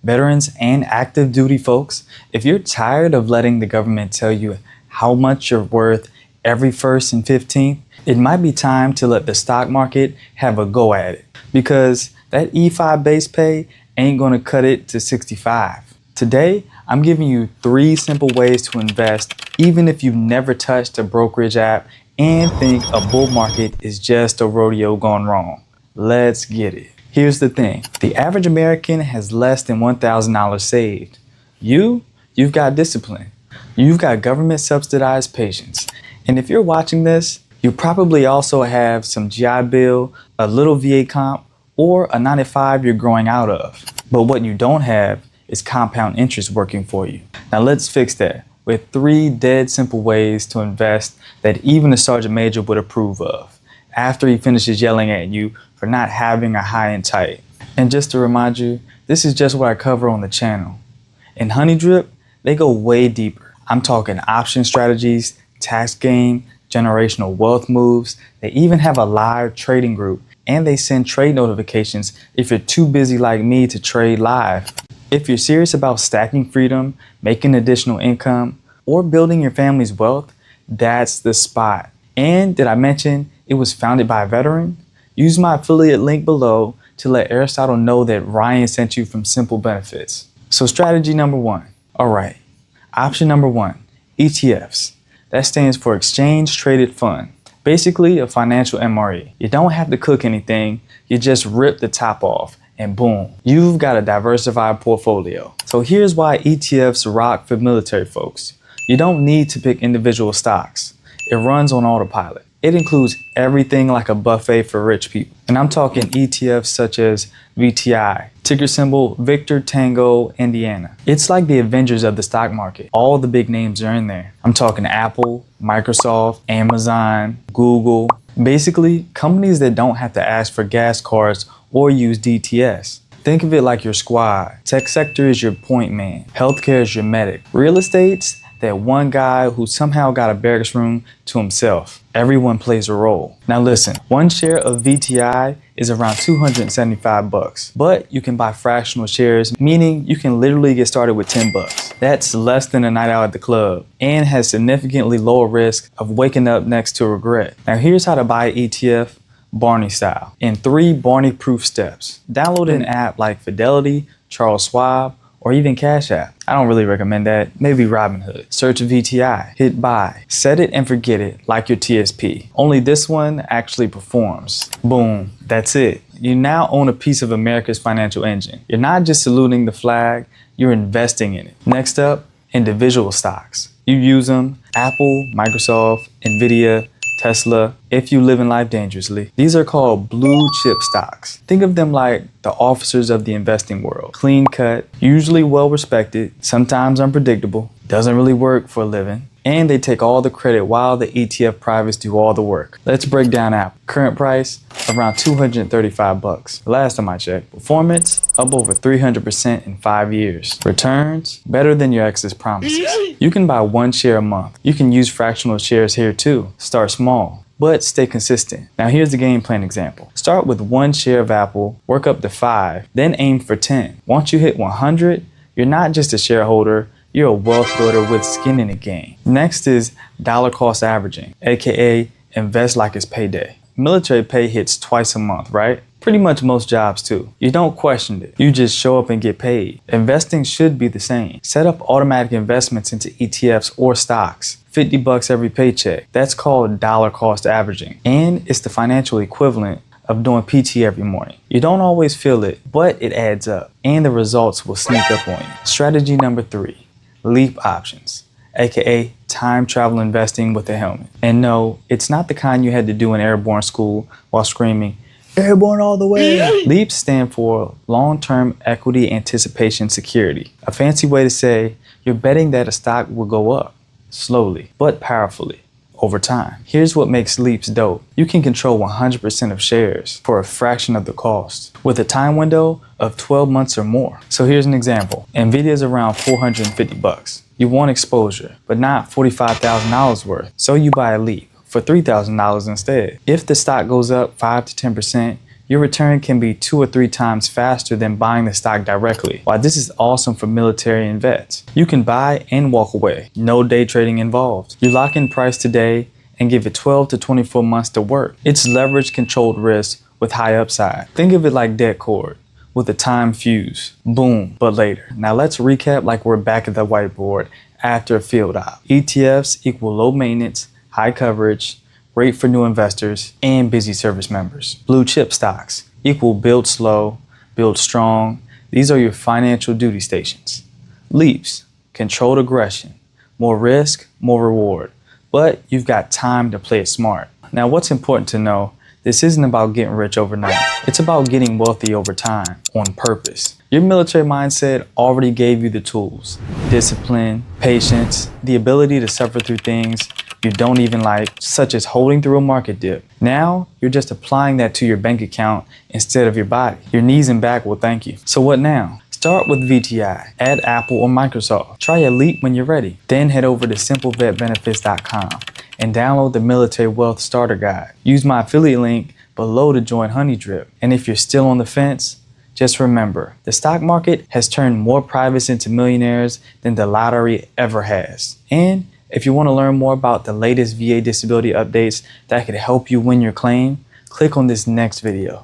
Veterans and active duty folks, if you're tired of letting the government tell you how much you're worth every 1st and 15th, it might be time to let the stock market have a go at it, because that E5 base pay ain't gonna cut it to 65. Today, I'm giving you 3 simple ways to invest even if you've never touched a brokerage app and think a bull market is just a rodeo gone wrong. Let's get it. Here's the thing. The average American has less than $1,000 saved. You've got discipline. You've got government subsidized patience. And if you're watching this, you probably also have some GI Bill, a little VA comp, or a 9-to-5 you're growing out of. But what you don't have is compound interest working for you. Now let's fix that with 3 dead simple ways to invest that even a sergeant major would approve of after he finishes yelling at you for not having a high and tight. And just to remind you, this is just what I cover on the channel. In HoneyDrip, they go way deeper. I'm talking option strategies, tax game, generational wealth moves. They even have a live trading group, and they send trade notifications if you're too busy like me to trade live. If you're serious about stacking freedom, making additional income, or building your family's wealth, that's the spot. And did I mention it was founded by a veteran? Use my affiliate link below to let Aristotle know that Ryan sent you from Simple Benefits. So strategy number 1. All right. Option number 1, ETFs. That stands for Exchange Traded Fund. Basically a financial MRE. You don't have to cook anything. You just rip the top off and boom, you've got a diversified portfolio. So here's why ETFs rock for military folks. You don't need to pick individual stocks. It runs on autopilot. It includes everything like a buffet for rich people. And I'm talking ETFs such as VTI, ticker symbol Victor Tango Indiana. It's like the Avengers of the stock market. All the big names are in there. I'm talking Apple, Microsoft, Amazon, Google. Basically, companies that don't have to ask for gas cards or use DTS. Think of it like your squad. Tech sector is your point man. Healthcare is your medic. Real estate's that one guy who somehow got a barracks room to himself. Everyone plays a role. Now listen, one share of VTI is around $275, but you can buy fractional shares, meaning you can literally get started with $10. That's less than a night out at the club and has significantly lower risk of waking up next to regret. Now here's how to buy an ETF Barney style in 3 Barney-proof steps. Download an app like Fidelity, Charles Schwab, or even Cash App. I don't really recommend that. Maybe Robinhood. Search VTI, hit buy, set it and forget it like your TSP. Only this one actually performs. Boom, that's it. You now own a piece of America's financial engine. You're not just saluting the flag, you're investing in it. Next up, individual stocks. You use them, Apple, Microsoft, Nvidia, Tesla, if you live in life dangerously. These are called blue chip stocks. Think of them like the officers of the investing world. Clean cut, usually well respected, sometimes unpredictable, doesn't really work for a living, and they take all the credit while the ETF privates do all the work. Let's break down Apple. Current price, around $235. Last time I checked. Performance, up over 300% in 5 years. Returns, better than your ex's promises. You can buy 1 share a month. You can use fractional shares here too. Start small, but stay consistent. Now here's the game plan example. Start with 1 share of Apple, work up to 5, then aim for 10. Once you hit 100, you're not just a shareholder, you're a wealth builder with skin in the game. Next is dollar cost averaging, aka invest like it's payday. Military pay hits twice a month, right? Pretty much most jobs too. You don't question it. You just show up and get paid. Investing should be the same. Set up automatic investments into ETFs or stocks. $50 every paycheck. That's called dollar cost averaging. And it's the financial equivalent of doing PT every morning. You don't always feel it, but it adds up and the results will sneak up on you. Strategy number 3, leap options, aka time travel investing with a helmet. And no, it's not the kind you had to do in airborne school while screaming, "Airborne all the way!" Leaps stand for long-term equity anticipation security. A fancy way to say you're betting that a stock will go up, slowly but powerfully, over time. Here's what makes leaps dope. You can control 100% of shares for a fraction of the cost with a time window of 12 months or more. So here's an example. Nvidia is around $450. You want exposure, but not $45,000 worth. So you buy a leap for $3,000 instead. If the stock goes up 5 to 10%, your return can be 2 or 3 times faster than buying the stock directly. While this is awesome for military and vets, you can buy and walk away. No day trading involved. You lock in price today and give it 12 to 24 months to work. It's leverage controlled risk with high upside. Think of it like dead cord with a time fuse. Boom, but later. Now let's recap like we're back at the whiteboard after a field op. ETFs equal low maintenance, high coverage, great for new investors and busy service members. Blue chip stocks equal build slow, build strong. These are your financial duty stations. Leaps, controlled aggression, more risk, more reward, but you've got time to play it smart. Now what's important to know, this isn't about getting rich overnight. It's about getting wealthy over time on purpose. Your military mindset already gave you the tools: discipline, patience, the ability to suffer through things you don't even like, such as holding through a market dip. Now, you're just applying that to your bank account instead of your body. Your knees and back will thank you. So what now? Start with VTI, add Apple or Microsoft. Try Elite when you're ready. Then head over to simplevetbenefits.com and download the Military Wealth Starter Guide. Use my affiliate link below to join HoneyDrip. And if you're still on the fence, just remember, the stock market has turned more privates into millionaires than the lottery ever has. And if you want to learn more about the latest VA disability updates that could help you win your claim, click on this next video.